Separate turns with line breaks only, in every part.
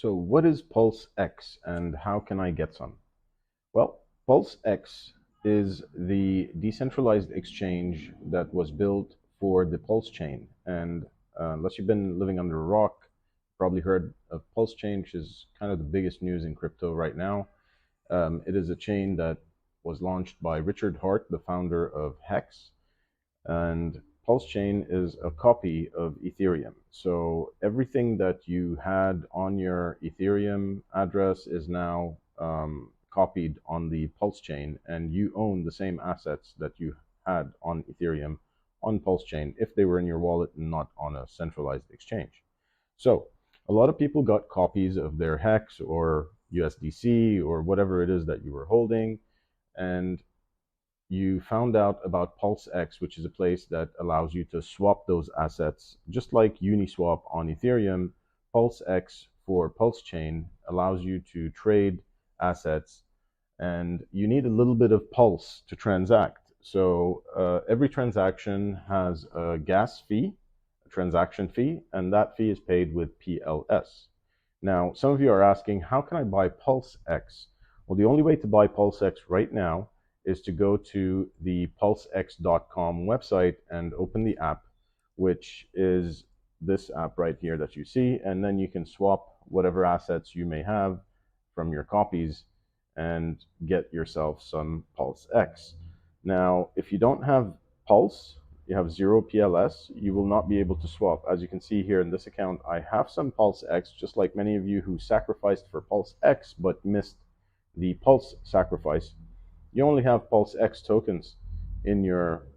So what is PulseX and how can I get some? Well, PulseX is the decentralized exchange that was built for the Pulse chain. And unless you've been living under a rock, you've probably heard of PulseChain, which is kind of the biggest news in crypto right now. It is a chain that was launched by Richard Hart, the founder of Hex. And PulseChain is a copy of Ethereum. So everything that you had on your Ethereum address is now copied on the PulseChain, and you own the same assets that you had on Ethereum on PulseChain if they were in your wallet and not on a centralized exchange. So a lot of people got copies of their Hex or USDC or whatever it is that you were holding, and you found out about PulseX, which is a place that allows you to swap those assets. Just like Uniswap on Ethereum, PulseX for PulseChain allows you to trade assets, and you need a little bit of pulse to transact. So every transaction has a gas fee, a transaction fee, and that fee is paid with PLS. Now, some of you are asking, how can I buy PulseX? Well, the only way to buy PulseX right now is to go to the plsx.com website and open the app, which is this app right here that you see, and then you can swap whatever assets you may have from your copies and get yourself some PulseX. Now, if you don't have Pulse, you have 0 PLS, you will not be able to swap. As you can see here in this account, I have some PulseX, just like many of you who sacrificed for PulseX but missed the Pulse sacrifice. You only have PulseX tokens in your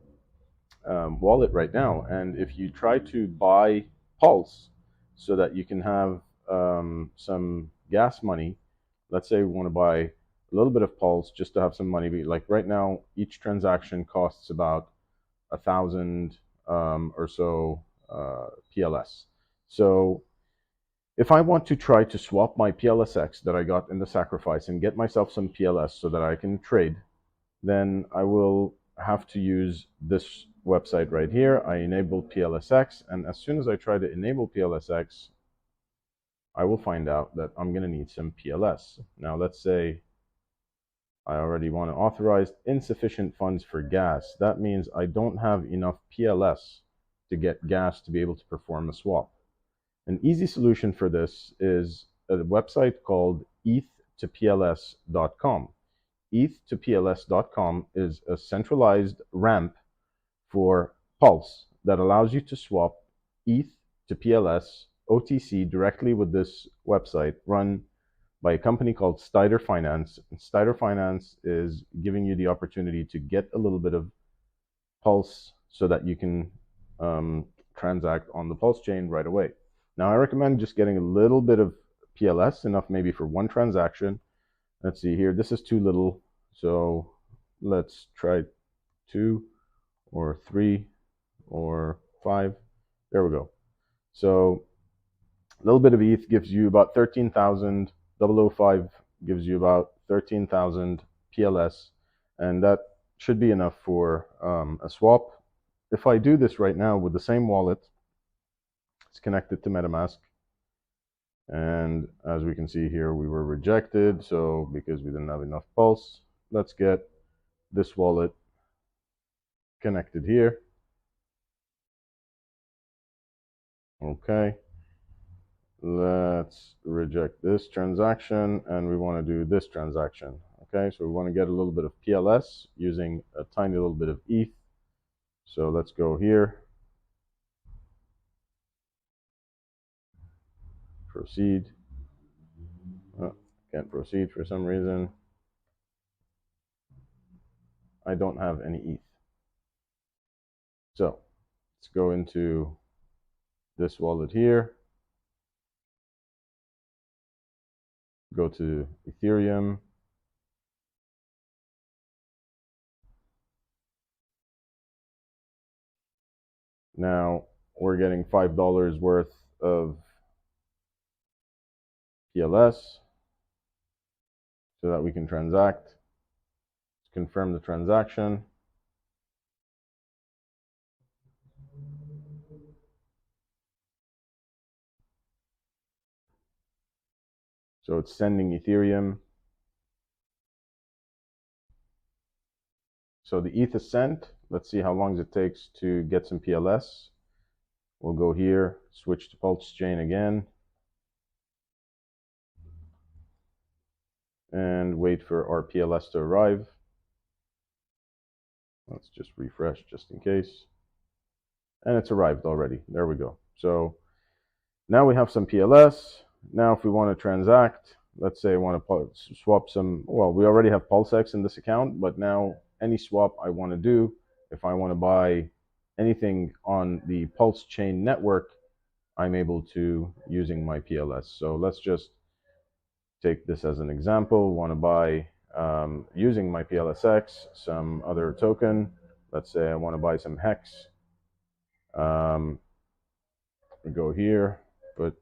wallet right now. And if you try to buy Pulse so that you can have some gas money, let's say we want to buy a little bit of Pulse just to have some money. Like right now, each transaction costs about 1,000 or so PLS. So if I want to try to swap my PLSX that I got in the sacrifice and get myself some PLS so that I can trade, then I will have to use this website right here. I enable PLSX, and as soon as I try to enable PLSX, I will find out that I'm going to need some PLS. Now let's say I already want to authorize insufficient funds for gas. That means I don't have enough PLS to get gas to be able to perform a swap. An easy solution for this is a website called eth2pls.com. eth2pls.com is a centralized ramp for Pulse that allows you to swap ETH to PLS OTC directly with this website run by a company called Stider Finance. And Stider Finance is giving you the opportunity to get a little bit of Pulse so that you can transact on the Pulse chain right away. Now, I recommend just getting a little bit of PLS, enough maybe for one transaction. Let's see here, this is too little, so let's try 2 or 3 or 5. There we go. So a little bit of ETH gives you about 13,000. 005 gives you about 13,000 PLS, and that should be enough for a swap. If I do this right now with the same wallet, it's connected to MetaMask, and as we can see here, we were rejected, so because we didn't have enough Pulse. Let's get this wallet connected here. Okay, let's reject this transaction, and we want to do this transaction. Okay, so we want to get a little bit of PLS using a tiny little bit of ETH. So let's go here, proceed. Oh, can't proceed for some reason. I don't have any ETH. So let's go into this wallet here, go to Ethereum, now we're getting $5 worth of PLS so that we can transact. Let's confirm the transaction. So it's sending Ethereum. So the ETH is sent. Let's see how long it takes to get some PLS. We'll go here, switch to PulseChain again, and wait for our PLS to arrive. Let's just refresh just in case. And it's arrived already. There we go. So now we have some PLS. Now if we want to transact, let's say I want to swap some, well, we already have PulseX in this account, but now any swap I want to do, if I want to buy anything on the PulseChain network, I'm able to using my PLS. So let's just take this as an example. Want to buy, using my PLSX, some other token. Let's say I want to buy some HEX. We go here, put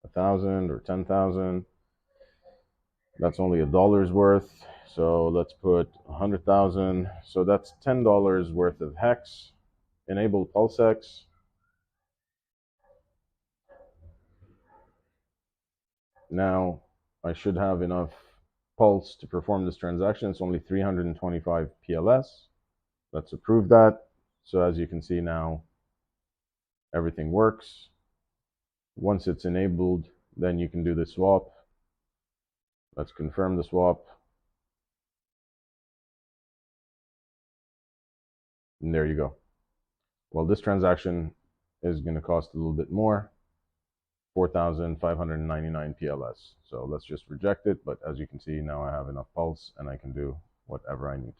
1,000 or 10,000. That's only $1 worth. So let's put 100,000. So that's $10 worth of HEX. Enable PulseX. Now I should have enough Pulse to perform this transaction. It's only 325 PLS. Let's approve that. So as you can see now, everything works. Once it's enabled, then you can do the swap. Let's confirm the swap. And there you go. Well, this transaction is going to cost a little bit more, 4,599 PLS. So let's just reject it. But as you can see, now I have enough Pulse and I can do whatever I need.